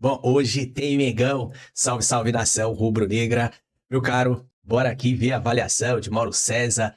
Bom, hoje tem Mengão. Salve, salve nação rubro-negra. Meu caro, bora aqui ver a avaliação de Mauro César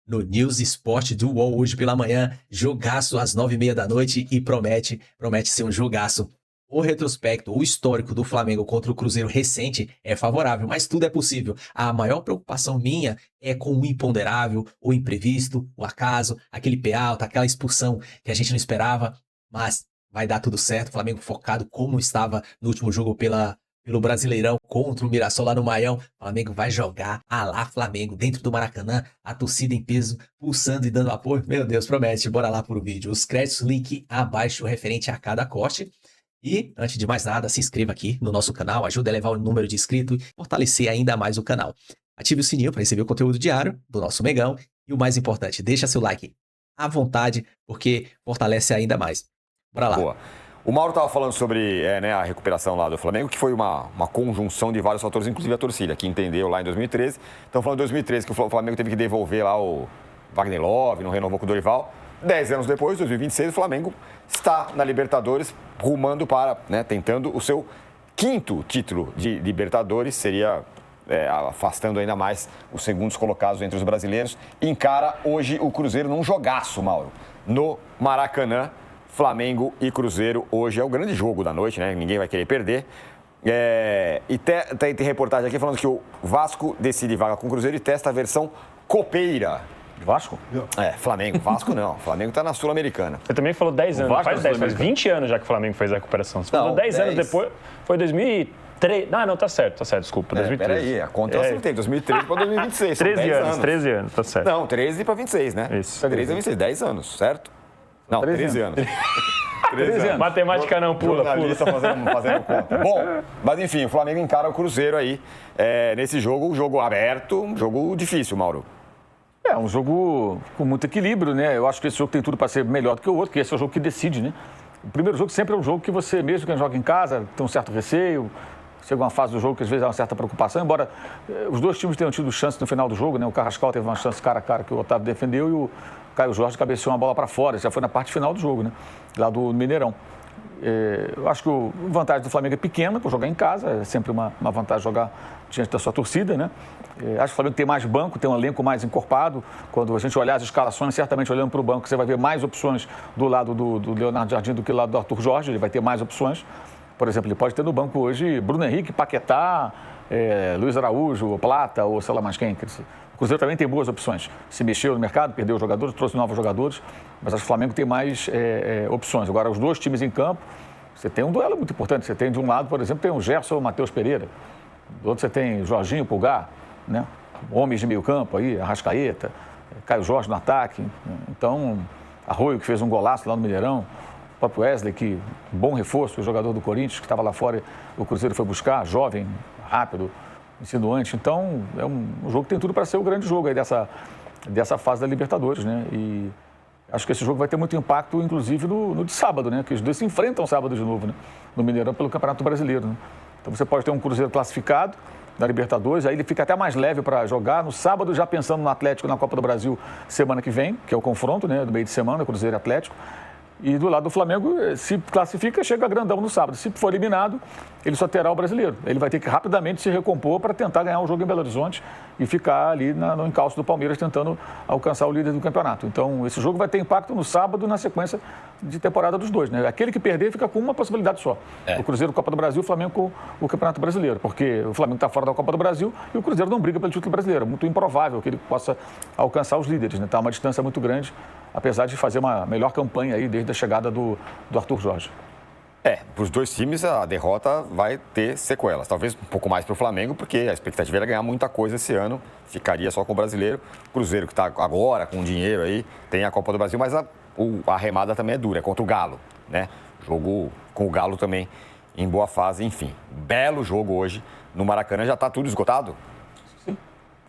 no News Sport do UOL hoje pela manhã. Jogaço às 9h30 da noite e promete ser um jogaço. O retrospecto, o histórico do Flamengo contra o Cruzeiro recente é favorável, mas tudo é possível. A maior preocupação minha é com o imponderável, o imprevisto, o acaso, aquele pé alto, aquela expulsão que a gente não esperava, mas vai dar tudo certo. O Flamengo focado como estava no último jogo pelo Brasileirão contra o Mirassol lá no Maião. O Flamengo vai jogar a lá Flamengo dentro do Maracanã, a torcida em peso, pulsando e dando apoio. Meu Deus, promete. Bora lá pro vídeo. Os créditos, link abaixo referente a cada corte. E, antes de mais nada, se inscreva aqui no nosso canal, ajuda a elevar o número de inscritos e fortalecer ainda mais o canal. Ative o sininho para receber o conteúdo diário do nosso Mengão. E o mais importante, deixa seu like à vontade, porque fortalece ainda mais. Bora lá. Boa. O Mauro estava falando sobre a recuperação lá do Flamengo, que foi uma conjunção de vários fatores, inclusive a torcida, que entendeu lá em 2013. Então, falando de 2013, que o Flamengo teve que devolver lá o Wagner Love, não renovou com o Dorival. 10 anos depois, 2026, o Flamengo está na Libertadores, rumando para, tentando o seu 5º título de Libertadores, seria afastando ainda mais os segundos colocados entre os brasileiros. Encara hoje o Cruzeiro num jogaço, Mauro, no Maracanã. Flamengo e Cruzeiro hoje é o grande jogo da noite, né? Ninguém vai querer perder. E tem reportagem aqui falando que o Vasco decide vaga com o Cruzeiro e testa a versão copeira. Vasco? Flamengo. Vasco não. Flamengo está na Sul-Americana. Você também falou 10 anos. Faz 20 anos já que o Flamengo fez a recuperação. Você falou 10 anos depois. Foi 2003. Não, tá certo, desculpa. 2013. Peraí, a conta eu acertei. 2013 para 2026. 13 anos, tá certo. Não, 13 para 26, né? Isso. 13 a 26, 10 anos, certo? Não, 13 anos. 13 anos. Matemática não, pula. Jornalista fazendo conta. Bom, mas enfim, o Flamengo encara o Cruzeiro aí nesse jogo, um jogo aberto, um jogo difícil, Mauro. É um jogo com muito equilíbrio, né? Eu acho que esse jogo tem tudo para ser melhor do que o outro, que esse é o jogo que decide, né? O primeiro jogo sempre é um jogo que você, mesmo quem joga em casa, tem um certo receio. Chega uma fase do jogo que às vezes há uma certa preocupação, embora os dois times tenham tido chance no final do jogo, né? O Carrascal teve uma chance cara a cara que o Otávio defendeu e o Caio Jorge cabeceou uma bola para fora, já foi na parte final do jogo, né? Lá do Mineirão. Eu acho que a vantagem do Flamengo é pequena por jogar em casa, é sempre uma vantagem jogar diante da sua torcida, né? Acho que o Flamengo tem mais banco, tem um elenco mais encorpado. Quando a gente olhar as escalações, certamente olhando para o banco, você vai ver mais opções do lado do Leonardo Jardim do que do lado do Arthur Jorge, ele vai ter mais opções. Por exemplo, ele pode ter no banco hoje Bruno Henrique, Paquetá, Luiz Araújo, Plata ou sei lá mais quem. O Cruzeiro também tem boas opções. Se mexeu no mercado, perdeu jogadores, trouxe novos jogadores, mas acho que o Flamengo tem mais opções. Agora, os dois times em campo, você tem um duelo muito importante. Você tem de um lado, por exemplo, tem o Gerson e o Matheus Pereira. Do outro você tem Jorginho, Pulgar, né? Homens de meio campo aí, Arrascaeta, Caio Jorge no ataque. Então, Arroio, que fez um golaço lá no Mineirão. O próprio Wesley, que bom reforço, o jogador do Corinthians, que estava lá fora, o Cruzeiro foi buscar, jovem, rápido, insinuante. Então, é um jogo que tem tudo para ser o grande jogo aí dessa fase da Libertadores, né? E acho que esse jogo vai ter muito impacto, inclusive, no de sábado, né? Que os dois se enfrentam sábado de novo, né? No Mineirão pelo Campeonato Brasileiro, né? Então, você pode ter um Cruzeiro classificado da Libertadores, aí ele fica até mais leve para jogar. No sábado, já pensando no Atlético na Copa do Brasil semana que vem, que é o confronto, né? Do meio de semana, Cruzeiro e Atlético. E do lado do Flamengo, se classifica, chega grandão no sábado. Se for eliminado, ele só terá o brasileiro. Ele vai ter que rapidamente se recompor para tentar ganhar o jogo em Belo Horizonte e ficar ali no encalço do Palmeiras tentando alcançar o líder do campeonato. Então, esse jogo vai ter impacto no sábado na sequência de temporada dos dois, né? Aquele que perder fica com uma possibilidade só. O Cruzeiro Copa do Brasil, o Flamengo com o Campeonato Brasileiro. Porque o Flamengo está fora da Copa do Brasil e o Cruzeiro não briga pelo título brasileiro. É muito improvável que ele possa alcançar os líderes, né? Está uma distância muito grande, apesar de fazer uma melhor campanha aí desde a chegada do Arthur Jorge. Para os dois times a derrota vai ter sequelas. Talvez um pouco mais para o Flamengo, porque a expectativa era ganhar muita coisa esse ano. Ficaria só com o brasileiro. O Cruzeiro, que está agora com dinheiro aí, tem a Copa do Brasil, mas a remada também é dura, é contra o Galo, né? Jogo com o Galo também em boa fase, enfim. Belo jogo hoje no Maracanã. Já está tudo esgotado? Sim,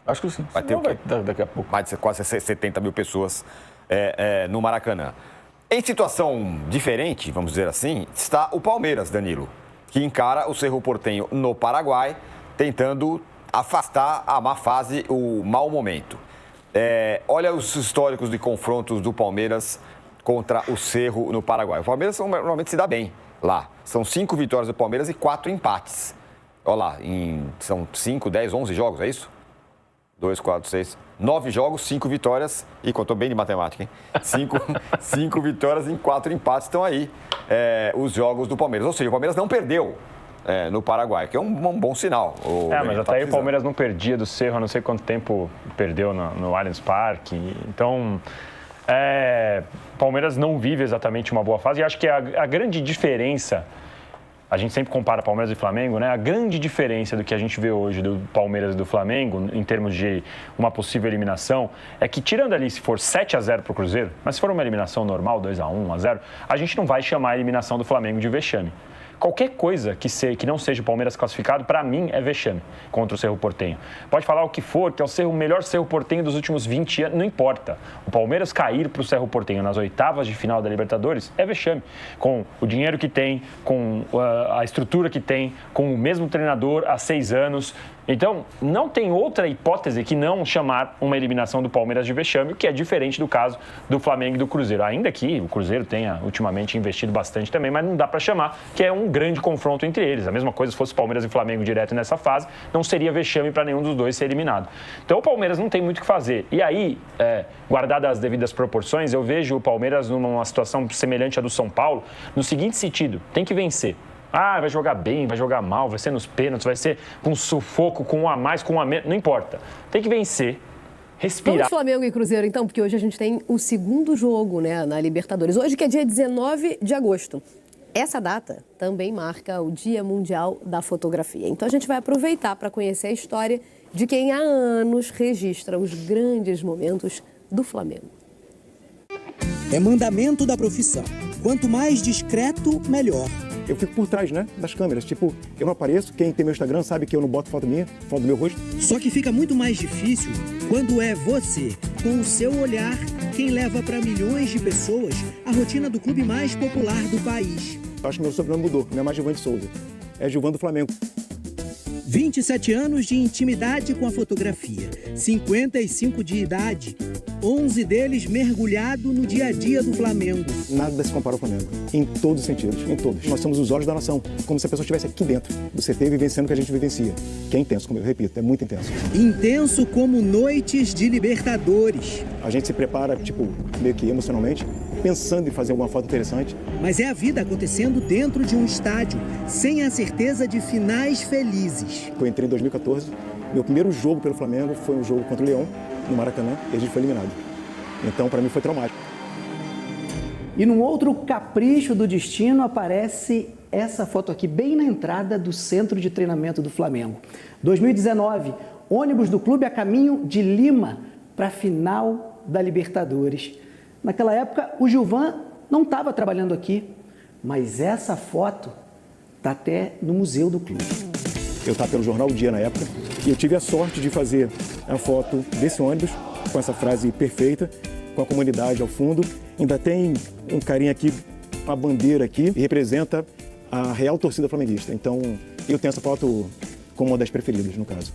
acho que sim. Vai ter daqui a pouco. Mais de quase 70 mil pessoas no Maracanã. Em situação diferente, vamos dizer assim, está o Palmeiras, Danilo, que encara o Cerro Porteño no Paraguai, tentando afastar a má fase, o mau momento. Olha os históricos de confrontos do Palmeiras contra o Cerro no Paraguai. O Palmeiras normalmente se dá bem lá. São 5 vitórias do Palmeiras e 4 empates. Olha lá, são 5, 10, 11 jogos, é isso? 2, 4, 6, 9 jogos, 5 vitórias. E contou bem de matemática, hein? 5 vitórias e 4 empates. Estão aí os jogos do Palmeiras. Ou seja, o Palmeiras não perdeu no Paraguai, que é um bom sinal. Mas até aí o Palmeiras não perdia do Cerro há não sei quanto tempo perdeu no Allianz Parque. Então, o Palmeiras não vive exatamente uma boa fase. E acho que a grande diferença... A gente sempre compara Palmeiras e Flamengo, né? A grande diferença do que a gente vê hoje do Palmeiras e do Flamengo, em termos de uma possível eliminação, é que tirando ali se for 7-0 para o Cruzeiro, mas se for uma eliminação normal, 2-1, 1-0, a gente não vai chamar a eliminação do Flamengo de vexame. Qualquer coisa que não seja o Palmeiras classificado, para mim, é vexame contra o Cerro Porteño. Pode falar o que for, que é o melhor Cerro Porteño dos últimos 20 anos, não importa. O Palmeiras cair para o Cerro Porteño nas oitavas de final da Libertadores é vexame. Com o dinheiro que tem, com a estrutura que tem, com o mesmo treinador há 6 anos. Então, não tem outra hipótese que não chamar uma eliminação do Palmeiras de vexame, o que é diferente do caso do Flamengo e do Cruzeiro. Ainda que o Cruzeiro tenha ultimamente investido bastante também, mas não dá para chamar que é um grande confronto entre eles. A mesma coisa se fosse Palmeiras e Flamengo direto nessa fase, não seria vexame para nenhum dos dois ser eliminado. Então, o Palmeiras não tem muito o que fazer. E aí, guardadas as devidas proporções, eu vejo o Palmeiras numa situação semelhante à do São Paulo, no seguinte sentido: tem que vencer. Vai jogar bem, vai jogar mal, vai ser nos pênaltis, vai ser com sufoco, com um a mais, com um a menos, não importa. Tem que vencer, respirar. Vamos Flamengo e Cruzeiro, então, porque hoje a gente tem o segundo jogo, né, na Libertadores. Hoje que é dia 19 de agosto. Essa data também marca o Dia Mundial da Fotografia. Então a gente vai aproveitar para conhecer a história de quem há anos registra os grandes momentos do Flamengo. É mandamento da profissão. Quanto mais discreto, melhor. Eu fico por trás, né, das câmeras. Tipo, eu não apareço, quem tem meu Instagram sabe que eu não boto foto minha, foto do meu rosto. Só que fica muito mais difícil quando é você, com o seu olhar, quem leva para milhões de pessoas a rotina do clube mais popular do país. Eu acho que meu sobrenome mudou, não é mais Gilvan de Souza, é Gilvan do Flamengo. 27 anos de intimidade com a fotografia, 55 de idade, 11 deles mergulhado no dia a dia do Flamengo. Nada se compara ao Flamengo, em todos os sentidos, em todos. Nós somos os olhos da nação, como se a pessoa estivesse aqui dentro do CT vivenciando o que a gente vivencia. Que é intenso, como eu repito, é muito intenso. Intenso como noites de Libertadores. A gente se prepara, tipo, meio que emocionalmente, pensando em fazer alguma foto interessante. Mas é a vida acontecendo dentro de um estádio, sem a certeza de finais felizes. Eu entrei em 2014, meu primeiro jogo pelo Flamengo foi um jogo contra o Leão, no Maracanã, e a gente foi eliminado. Então, para mim, foi traumático. E num outro capricho do destino aparece essa foto aqui, bem na entrada do centro de treinamento do Flamengo. 2019, ônibus do clube a caminho de Lima para a final da Libertadores. Naquela época, o Gilvan não estava trabalhando aqui, mas essa foto está até no museu do clube. Eu estava pelo jornal O Dia na época e eu tive a sorte de fazer a foto desse ônibus com essa frase perfeita, com a comunidade ao fundo. Ainda tem um carinha aqui, uma bandeira aqui, e representa a real torcida flamenguista. Então, eu tenho essa foto como uma das preferidas, no caso.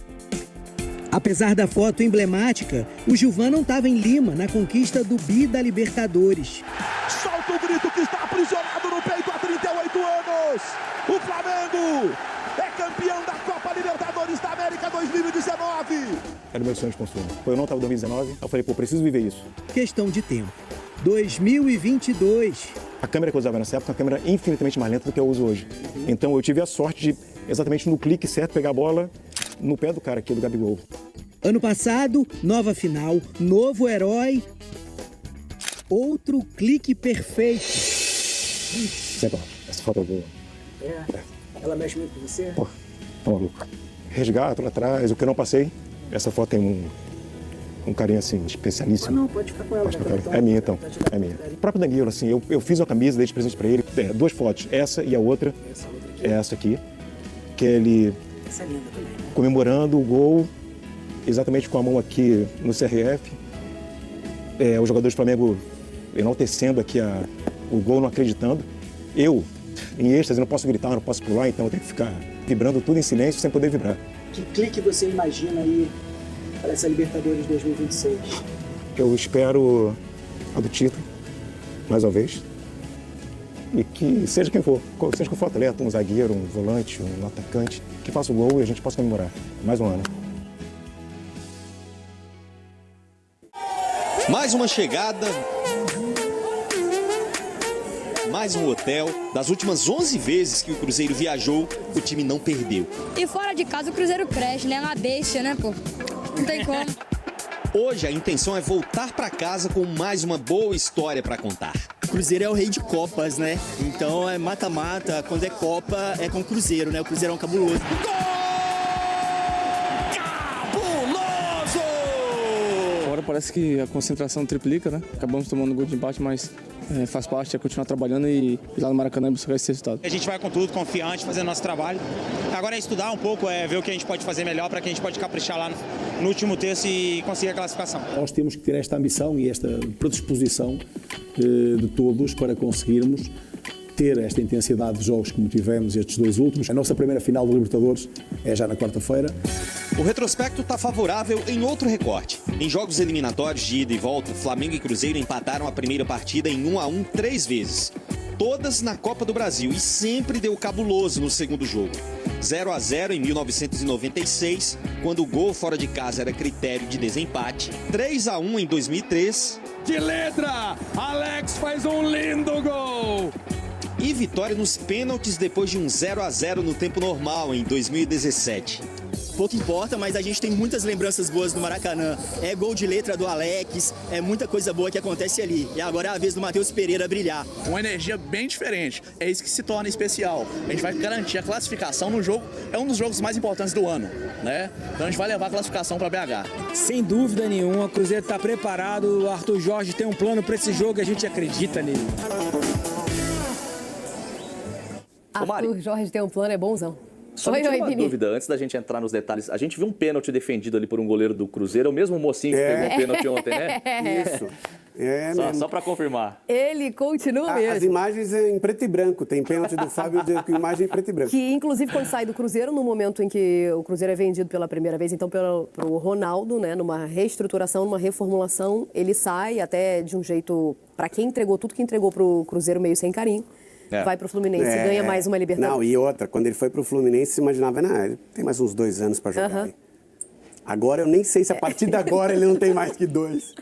Apesar da foto emblemática, o Gilvan não estava em Lima na conquista do bi da Libertadores. Solta o grito que está aprisionado no peito há 38 anos. O Flamengo é campeão da Copa Libertadores da América 2019. Era o meu sonho de consumo. Eu não estava em 2019, eu falei, preciso viver isso. Questão de tempo. 2022. A câmera que eu usava nessa época é uma câmera infinitamente mais lenta do que eu uso hoje. Então eu tive a sorte de, exatamente no clique certo, pegar a bola no pé do cara aqui, do Gabigol. Ano passado, nova final, novo herói, outro clique perfeito. Legal, essa foto é boa. Ela mexe muito com você? Pô, tá maluco. Resgato lá atrás, o que eu não passei, essa foto tem um carinho assim, especialíssimo. Não, pode ficar com ela. É minha então, é minha. O próprio Danilo, assim, eu fiz uma camisa, dei de presente pra ele, 2 fotos, essa e a outra, é essa aqui, que é ele essa é linda também. Comemorando o gol, exatamente com a mão aqui no CRF, o jogador do Flamengo enaltecendo aqui o gol, não acreditando. Eu, em êxtase, não posso gritar, não posso pular, então eu tenho que ficar vibrando tudo em silêncio sem poder vibrar. Que clique você imagina aí para essa Libertadores 2026? Eu espero a do título, mais uma vez. e que seja quem for atleta, um zagueiro, um volante, um atacante, que faça o gol e a gente possa comemorar mais um ano. Mais uma chegada, mais um hotel. Das últimas 11 vezes que o Cruzeiro viajou, o time não perdeu. E fora de casa o Cruzeiro cresce, né? É uma deixa, né, pô? Não tem como. Hoje a intenção é voltar para casa com mais uma boa história para contar. O Cruzeiro é o rei de Copas, né? Então é mata-mata, quando é Copa é com o Cruzeiro, né? O Cruzeiro é um cabuloso. Agora parece que a concentração triplica, né? Acabamos tomando um gol de empate, mas faz parte, é continuar trabalhando e ir lá no Maracanã buscar esse resultado. A gente vai com tudo, confiante, fazendo nosso trabalho. Agora é estudar um pouco, ver o que a gente pode fazer melhor para que a gente pode caprichar lá no último terço e conseguir a classificação. Nós temos que ter esta ambição e esta predisposição de todos para conseguirmos ter esta intensidade de jogos como tivemos estes dois últimos. A nossa primeira final da Libertadores é já na quarta-feira. O retrospecto está favorável em outro recorte. Em jogos eliminatórios de ida e volta, Flamengo e Cruzeiro empataram a primeira partida em 1-1 3 vezes. Todas na Copa do Brasil e sempre deu cabuloso no segundo jogo. 0-0 em 1996, quando o gol fora de casa era critério de desempate. 3-1 em 2003. De letra, Alex faz um lindo gol! E vitória nos pênaltis depois de um 0-0 no tempo normal em 2017. Pouco importa, mas a gente tem muitas lembranças boas do Maracanã. É gol de letra do Alex, é muita coisa boa que acontece ali. E agora é a vez do Matheus Pereira brilhar. Uma energia bem diferente, é isso que se torna especial. A gente vai garantir a classificação no jogo, é um dos jogos mais importantes do ano, né? Então a gente vai levar a classificação para BH. Sem dúvida nenhuma, o Cruzeiro está preparado, o Arthur Jorge tem um plano para esse jogo e a gente acredita nele. Arthur Jorge tem um plano, é bonzão. Só me tira uma dúvida, antes da gente entrar nos detalhes, a gente viu um pênalti defendido ali por um goleiro do Cruzeiro, é o mesmo mocinho que pegou o pênalti ontem, né? Isso. Só para confirmar. Ele continua mesmo. As imagens em preto e branco, tem pênalti do Fábio com imagem em preto e branco. Que, inclusive, quando sai do Cruzeiro, no momento em que o Cruzeiro é vendido pela primeira vez, então, pro Ronaldo, né, numa reestruturação, numa reformulação, ele sai até de um jeito, para quem entregou tudo que entregou pro Cruzeiro meio sem carinho. Vai pro Fluminense, ganha mais uma Libertadores. Não, e outra, quando ele foi pro Fluminense, você imaginava, ele tem mais uns 2 anos para jogar. Agora eu nem sei se a partir de agora ele não tem mais que 2.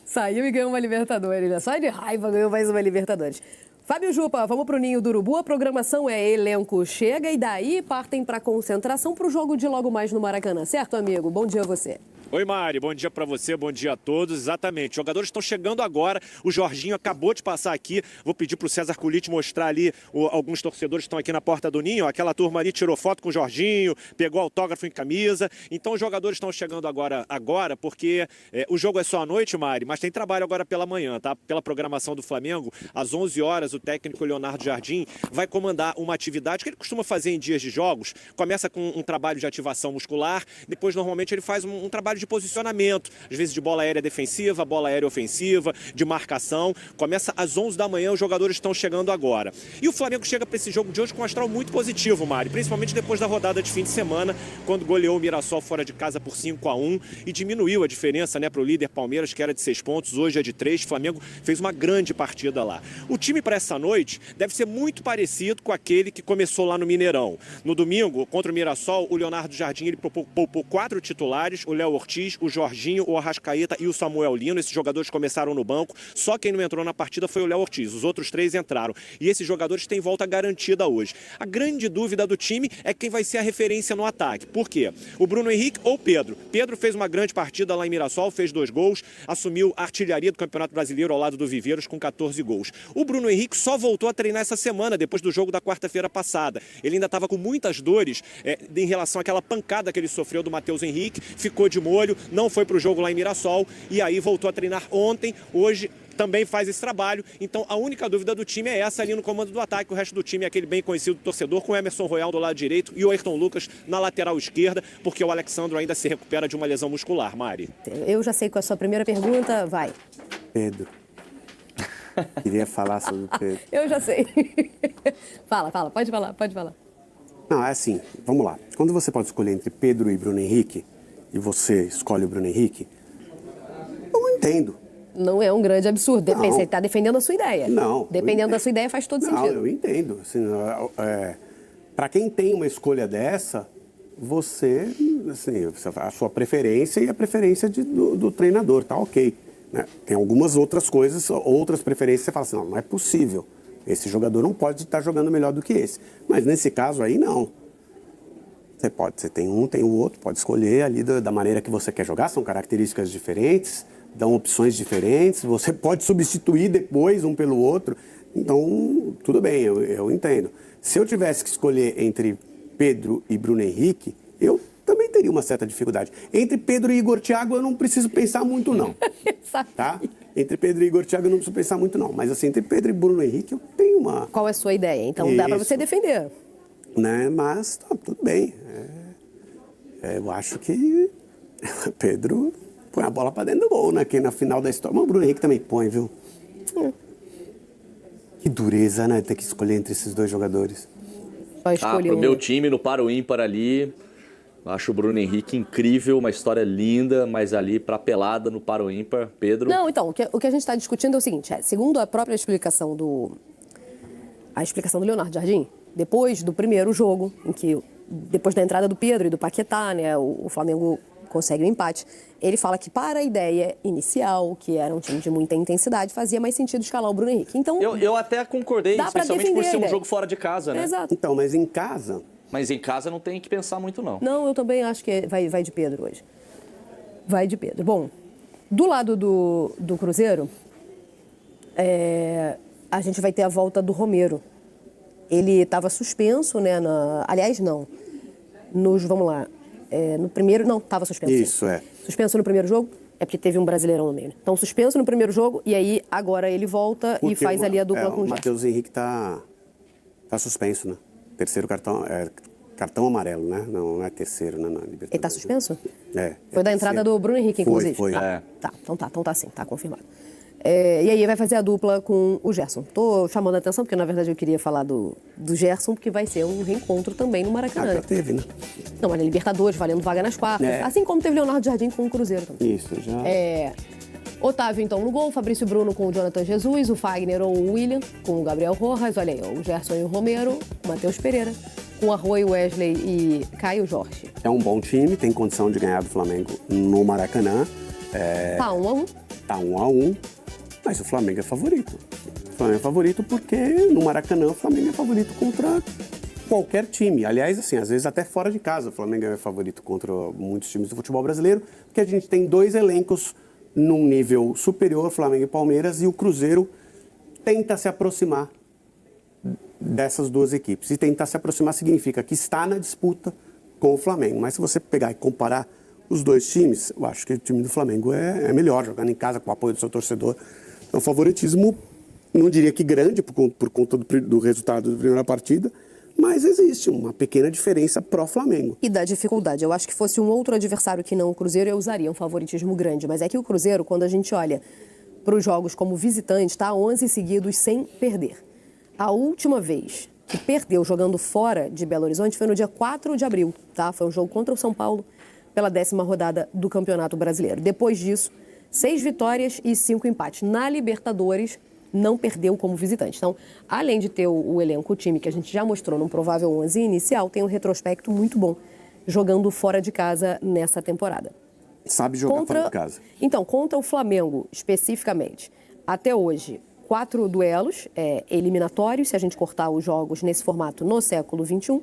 Saiu e ganhou uma Libertadores, né? Só de raiva ganhou mais uma Libertadores. Fábio Jupa, vamos pro Ninho do Urubu. A programação é elenco chega e daí partem pra concentração pro jogo de logo mais no Maracanã. Certo, amigo? Bom dia a você. Oi, Mari. Bom dia para você, bom dia a todos. Exatamente. Os jogadores estão chegando agora. O Jorginho acabou de passar aqui. Vou pedir para o César Culite mostrar ali alguns torcedores que estão aqui na porta do Ninho. Aquela turma ali tirou foto com o Jorginho, pegou autógrafo em camisa. Então os jogadores estão chegando agora porque o jogo é só à noite, Mari, mas tem trabalho agora pela manhã, tá? Pela programação do Flamengo, às 11 horas, o técnico Leonardo Jardim vai comandar uma atividade que ele costuma fazer em dias de jogos. Começa com um trabalho de ativação muscular, depois normalmente ele faz um trabalho de posicionamento, às vezes de bola aérea defensiva, bola aérea ofensiva, de marcação. Começa às 11 da manhã, os jogadores estão chegando agora. E o Flamengo chega para esse jogo de hoje com um astral muito positivo, Mari, principalmente depois da rodada de fim de semana, quando goleou o Mirassol fora de casa por 5-1 e diminuiu a diferença, né, para o líder Palmeiras, que era de 6 pontos, hoje é de 3. O Flamengo fez uma grande partida lá. O time para essa noite deve ser muito parecido com aquele que começou lá no Mineirão. No domingo, contra o Mirassol, o Leonardo Jardim ele poupou 4 titulares, o Léo Ortiz, o Jorginho, o Arrascaeta e o Samuel Lino. Esses jogadores começaram no banco, só quem não entrou na partida foi o Léo Ortiz. Os outros 3 entraram. E esses jogadores têm volta garantida hoje. A grande dúvida do time é quem vai ser a referência no ataque. Por quê? O Bruno Henrique ou o Pedro? Pedro fez uma grande partida lá em Mirassol, fez 2 gols, assumiu a artilharia do Campeonato Brasileiro ao lado do Viveiros com 14 gols. O Bruno Henrique só voltou a treinar essa semana, depois do jogo da quarta-feira passada. Ele ainda estava com muitas dores em relação àquela pancada que ele sofreu do Matheus Henrique, ficou de molho, não foi para o jogo lá em Mirassol e aí voltou a treinar ontem, hoje também faz esse trabalho. Então a única dúvida do time é essa ali no comando do ataque. O resto do time é aquele bem conhecido torcedor, com o Emerson Royal do lado direito e o Ayrton Lucas na lateral esquerda, porque o Alexandro ainda se recupera de uma lesão muscular, Mari. Eu já sei qual é a sua primeira pergunta, vai. Pedro. Queria falar sobre o Pedro. Eu já sei. Fala, pode falar. Não, é assim, vamos lá. Quando você pode escolher entre Pedro e Bruno Henrique, e você escolhe o Bruno Henrique, eu não entendo. Não é um grande absurdo. Depende, você está defendendo a sua ideia. Não. Dependendo da sua ideia, faz todo sentido. Não, eu entendo. Assim, para quem tem uma escolha dessa, você, assim, a sua preferência e a preferência do treinador, tá ok. Né? Tem algumas outras coisas, outras preferências, você fala assim, não é possível. Esse jogador não pode estar jogando melhor do que esse. Mas nesse caso aí, não. Você tem um, tem o outro, pode escolher ali da maneira que você quer jogar, são características diferentes, dão opções diferentes, você pode substituir depois um pelo outro. Então, tudo bem, eu entendo. Se eu tivesse que escolher entre Pedro e Bruno Henrique, eu também teria uma certa dificuldade. Entre Pedro e Igor Thiago, eu não preciso pensar muito, não. Tá? Entre Pedro e Igor Thiago, eu não preciso pensar muito, não. Mas, assim, entre Pedro e Bruno Henrique, eu tenho uma... Qual é a sua ideia? Então, dá para você defender. Né? Mas, tudo bem. Eu acho que Pedro põe a bola para dentro do gol, né? Que na final da história... Mas o Bruno Henrique também põe, viu? Que dureza, né? Ter que escolher entre esses dois jogadores. Pro meu time, no par ou ímpar ali, acho o Bruno Henrique incrível, uma história linda, mas ali pra pelada no par ou ímpar, Pedro... Não, então, o que a gente está discutindo é o seguinte, segundo a própria explicação do Leonardo Jardim, depois do primeiro jogo, em que, depois da entrada do Pedro e do Paquetá, né, o Flamengo consegue um empate, ele fala que para a ideia inicial, que era um time de muita intensidade, fazia mais sentido escalar o Bruno Henrique. Então, eu até concordei, especialmente por ser um jogo fora de casa, né? Exato. Então, mas em casa... Mas em casa não tem que pensar muito, não. Não, eu também acho que vai de Pedro hoje. Vai de Pedro. Bom, do lado do Cruzeiro, a gente vai ter a volta do Romero. Ele estava suspenso, né? Aliás, não. Vamos lá. No primeiro... Não, estava suspenso. Isso, sim. Suspenso no primeiro jogo, é porque teve um Brasileirão no meio. Então, suspenso no primeiro jogo, e aí agora ele volta porque e faz ali a dupla com o Gerson. O Matheus Henrique tá suspenso, né? Terceiro cartão... cartão amarelo, né? Não é terceiro, né? Ele está suspenso? Foi da entrada do Bruno Henrique, inclusive? Foi. Então tá sim, tá confirmado. E aí vai fazer a dupla com o Gerson. Tô chamando a atenção, porque na verdade eu queria falar do Gerson, porque vai ser um reencontro também no Maracanã. Já teve, né? Não, olha, Libertadores, valendo vaga nas quartas. Assim como teve Leonardo Jardim com o Cruzeiro também. Isso, já. Otávio, então, no gol. Fabrício Bruno com o Jonathan Jesus. O Fagner ou o William com o Gabriel Rojas. Olha aí, o Gerson e o Romero. O Matheus Pereira. Com Arroio, Wesley e Caio Jorge. É um bom time, tem condição de ganhar do Flamengo no Maracanã. Tá 1-1. Tá 1-1, mas o Flamengo é favorito. O Flamengo é favorito porque no Maracanã o Flamengo é favorito contra qualquer time. Aliás, assim, às vezes até fora de casa o Flamengo é favorito contra muitos times do futebol brasileiro, porque a gente tem dois elencos num nível superior, Flamengo e Palmeiras, e o Cruzeiro tenta se aproximar dessas duas equipes. E tentar se aproximar significa que está na disputa com o Flamengo. Mas se você pegar e comparar os dois times, eu acho que o time do Flamengo é melhor, jogando em casa com o apoio do seu torcedor. Então, favoritismo, não diria que grande, por conta do resultado da primeira partida, mas existe uma pequena diferença pró-Flamengo. E da dificuldade. Eu acho que fosse um outro adversário que não o Cruzeiro, eu usaria um favoritismo grande. Mas é que o Cruzeiro, quando a gente olha para os jogos como visitante, está 11 seguidos sem perder. A última vez que perdeu jogando fora de Belo Horizonte foi no dia 4 de abril, tá? Foi um jogo contra o São Paulo pela 10ª rodada do Campeonato Brasileiro. Depois disso, 6 vitórias e 5 empates. Na Libertadores, não perdeu como visitante. Então, além de ter o elenco, o time que a gente já mostrou no provável 11 inicial, tem um retrospecto muito bom jogando fora de casa nessa temporada. Sabe jogar fora de casa. Então, contra o Flamengo, especificamente, até hoje, 4 duelos eliminatórios, se a gente cortar os jogos nesse formato no século XXI,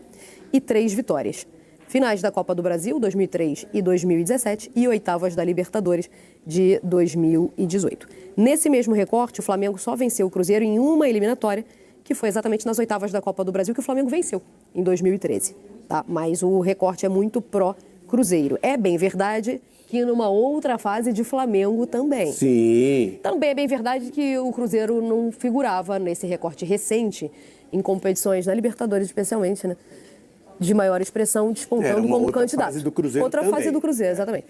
e 3 vitórias. Finais da Copa do Brasil, 2003 e 2017, e oitavas da Libertadores, de 2018. Nesse mesmo recorte, o Flamengo só venceu o Cruzeiro em uma eliminatória, que foi exatamente nas oitavas da Copa do Brasil, que o Flamengo venceu em 2013. Tá? Mas o recorte é muito pró-Cruzeiro. É bem verdade que numa outra fase de Flamengo também. Sim. Também é bem verdade que o Cruzeiro não figurava nesse recorte recente em competições, na Libertadores especialmente, né? De maior expressão, despontando como candidato. Fase do Cruzeiro outra também. Fase do Cruzeiro, exatamente.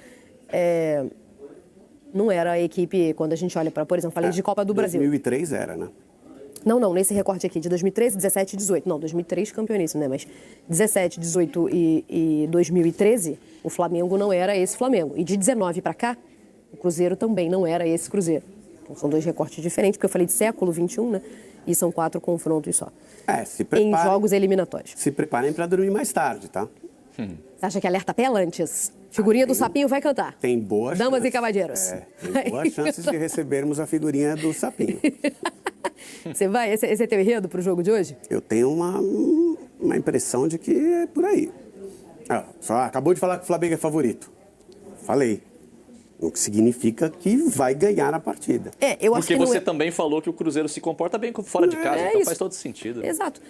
Não era a equipe, quando a gente olha para, por exemplo, falei de Copa do Brasil. 2003 era, né? Não, nesse recorte aqui, de 2013, 17 e 18. Não, 2003 campeoníssimo, né? Mas 17, 18 e 2013, o Flamengo não era esse Flamengo. E de 19 para cá, o Cruzeiro também não era esse Cruzeiro. Então, são 2 recortes diferentes, porque eu falei de século XXI, né? E são 4 confrontos só. Se preparem, em jogos eliminatórios. Se preparem para dormir mais tarde, tá? Você acha que alerta pela antes? Figurinha do sapinho vai cantar. Tem boas Damas chances. e cavalheiros. Tem boas chances de recebermos a figurinha do sapinho. Você vai? Esse é teu enredo pro jogo de hoje? Eu tenho uma impressão de que é por aí. Só acabou de falar que o Flamengo é favorito. Falei. O que significa que vai ganhar a partida. Eu acho Porque que você também falou que o Cruzeiro se comporta bem fora de casa, então isso. faz todo sentido. Exato.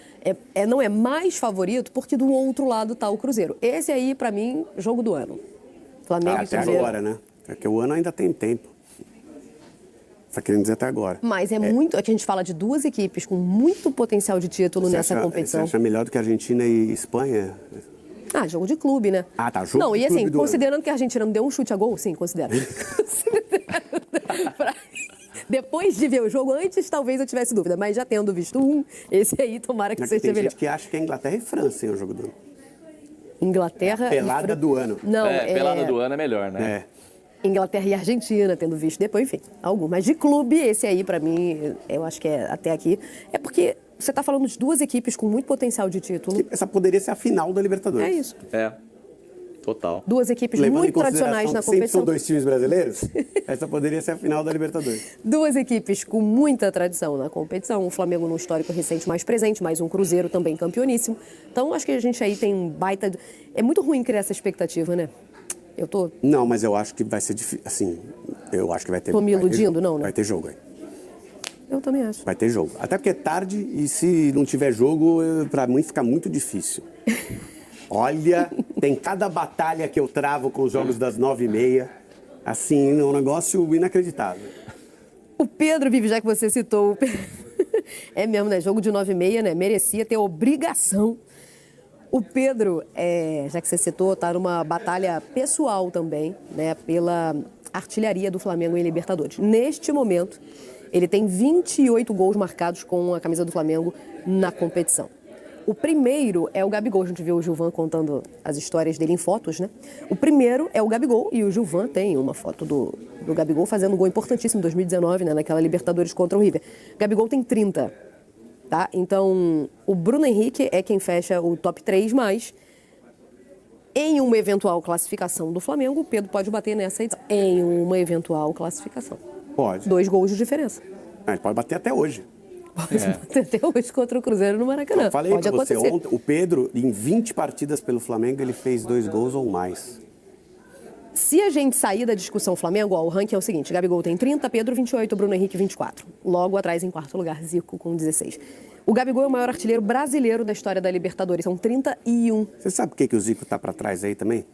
Não é mais favorito porque do outro lado tá o Cruzeiro. Esse aí, pra mim, jogo do ano. Flamengo e Até Cruzeiro. agora, né? Porque o ano ainda tem tempo. Tá querendo dizer até agora. Mas muito... Aqui a gente fala de 2 equipes com muito potencial de título nessa competição. Você acha melhor do que a Argentina e Espanha? Jogo de clube, né? Tá, jogo não, de e assim, clube considerando que a Argentina não deu um chute a gol, sim, considero. Depois de ver o jogo, antes talvez eu tivesse dúvida, mas já tendo visto um, esse aí tomara que seja tem melhor. gente que acha que é Inglaterra e França, hein, o jogo do ano. Inglaterra pelada do ano. Não, pelada do ano é melhor, né? Inglaterra e Argentina, tendo visto depois, enfim, algum. Mas de clube, esse aí, pra mim, eu acho que é até aqui. É porque você tá falando de 2 equipes com muito potencial de título. Essa poderia ser a final da Libertadores. É isso. Total. 2 equipes Levando muito tradicionais na sempre competição. são 2 times brasileiros, essa poderia ser a final da Libertadores. 2 equipes com muita tradição na competição. O Flamengo num histórico recente mais presente, mais um Cruzeiro também campeoníssimo. Então, acho que a gente aí tem um baita... É muito ruim criar essa expectativa, né? Não, mas eu acho que vai ser difícil. Assim, eu acho que vai ter... Tô me iludindo, não, né? Vai ter jogo aí. Eu também acho. Vai ter jogo. Até porque é tarde e se não tiver jogo, pra mim fica muito difícil. Olha, tem cada batalha que eu travo com os jogos das 9h30. Assim, é um negócio inacreditável. O Pedro, Vivi, já que você citou... É mesmo, né? Jogo de 9h30, né? Merecia ter obrigação. O Pedro, já que você citou, tá numa batalha pessoal também, né? Pela artilharia do Flamengo em Libertadores. Neste momento, ele tem 28 gols marcados com a camisa do Flamengo na competição. O primeiro é o Gabigol. A gente viu o Gilvan contando as histórias dele em fotos, né? O primeiro é o Gabigol e o Gilvan tem uma foto do Gabigol fazendo um gol importantíssimo em 2019, né? Naquela Libertadores contra o River. O Gabigol tem 30, tá? Então, o Bruno Henrique é quem fecha o top 3, mas em uma eventual classificação do Flamengo, o Pedro pode bater nessa edição. Em uma eventual classificação. Pode. 2 gols de diferença. Ele pode bater até hoje. Até hoje contra o Cruzeiro no Maracanã. Eu falei pode pra você acontecer. ontem, o Pedro, em 20 partidas pelo Flamengo, ele fez 2 gols ou mais. Se a gente sair da discussão Flamengo, o ranking é o seguinte: Gabigol tem 30, Pedro 28, Bruno Henrique 24. Logo atrás, em 4º lugar, Zico com 16. O Gabigol é o maior artilheiro brasileiro da história da Libertadores, são 31. Você sabe por que o Zico tá pra trás aí também?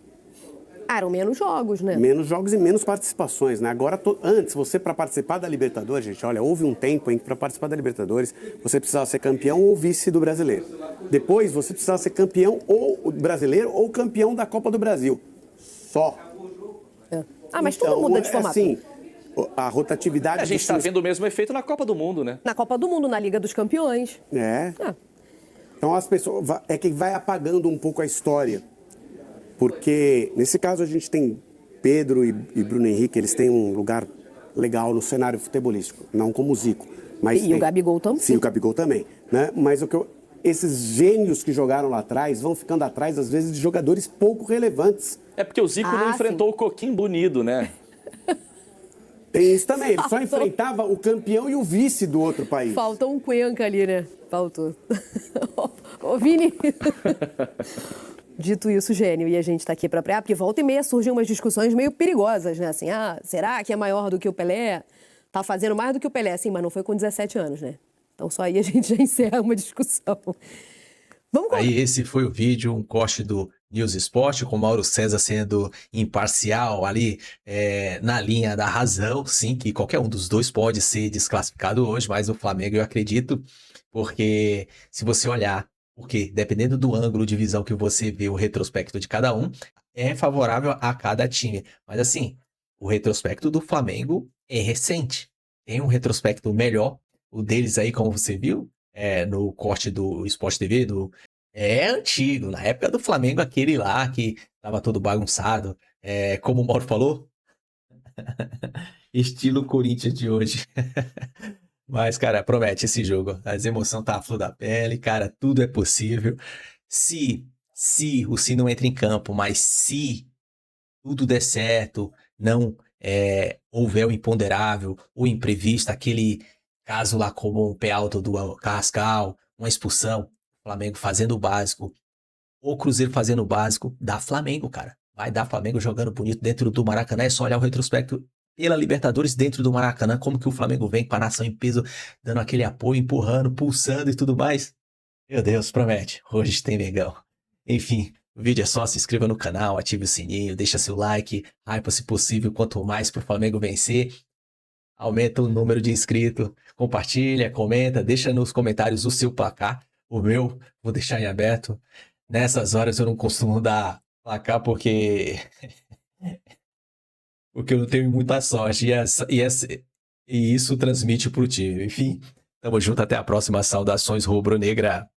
Eram menos jogos, né? Menos jogos e menos participações, né? Agora, antes, você para participar da Libertadores, gente, olha, houve um tempo em que para participar da Libertadores, você precisava ser campeão ou vice do brasileiro. Depois, você precisava ser campeão ou brasileiro ou campeão da Copa do Brasil. Só. Mas tudo muda de formato. Assim, a rotatividade... A gente está vendo o mesmo efeito na Copa do Mundo, né? Na Copa do Mundo, na Liga dos Campeões. Então, as pessoas... É que vai apagando um pouco a história. Porque, nesse caso, a gente tem Pedro e Bruno Henrique, eles têm um lugar legal no cenário futebolístico, não como o Zico. Mas o Gabigol também. Sim, o Gabigol também. Né? Mas esses gênios que jogaram lá atrás vão ficando atrás, às vezes, de jogadores pouco relevantes. É porque o Zico não enfrentou o Coquinho Bonito, né? Tem isso também, ele só enfrentava o campeão e o vice do outro país. Faltou um Cuenca ali, né? Faltou. Ô, Vini... Dito isso, gênio, e a gente tá aqui pra apoiar, porque volta e meia surgem umas discussões meio perigosas, né? Assim, será que é maior do que o Pelé? Tá fazendo mais do que o Pelé? Sim, mas não foi com 17 anos, né? Então só aí a gente já encerra uma discussão. Vamos aí esse foi o vídeo, um corte do News Sport, com Mauro César sendo imparcial ali na linha da razão. Sim, que qualquer um dos dois pode ser desclassificado hoje, mas o Flamengo eu acredito, porque se você olhar, porque dependendo do ângulo de visão que você vê o retrospecto de cada um, é favorável a cada time. Mas assim, o retrospecto do Flamengo é recente. Tem um retrospecto melhor. O deles aí, como você viu, no corte do Sport TV, é antigo. Na época do Flamengo, aquele lá que tava todo bagunçado. Como o Mauro falou, Estilo Corinthians de hoje. Mas, cara, promete esse jogo. As emoções tá à flor da pele, cara, tudo é possível. Se o Si não entra em campo, mas se tudo der certo, não houver o imponderável, o imprevisto, aquele caso lá como um pé alto do Carrascal, uma expulsão, o Flamengo fazendo o básico, o Cruzeiro fazendo o básico, dá Flamengo, cara. Vai dar Flamengo jogando bonito dentro do Maracanã. É só olhar o retrospecto pela Libertadores dentro do Maracanã, como que o Flamengo vem com a nação em peso, dando aquele apoio, empurrando, pulsando e tudo mais. Meu Deus, promete. Hoje tem Mengão. Enfim, o vídeo é só, se inscreva no canal, ative o sininho, deixa seu like, hypa se possível, quanto mais pro Flamengo vencer, aumenta o número de inscritos, compartilha, comenta, deixa nos comentários o seu placar, o meu vou deixar em aberto. Nessas horas eu não costumo dar placar porque eu não tenho muita sorte e isso transmite pro time. Enfim, tamo junto, até a próxima. Saudações rubro-negra.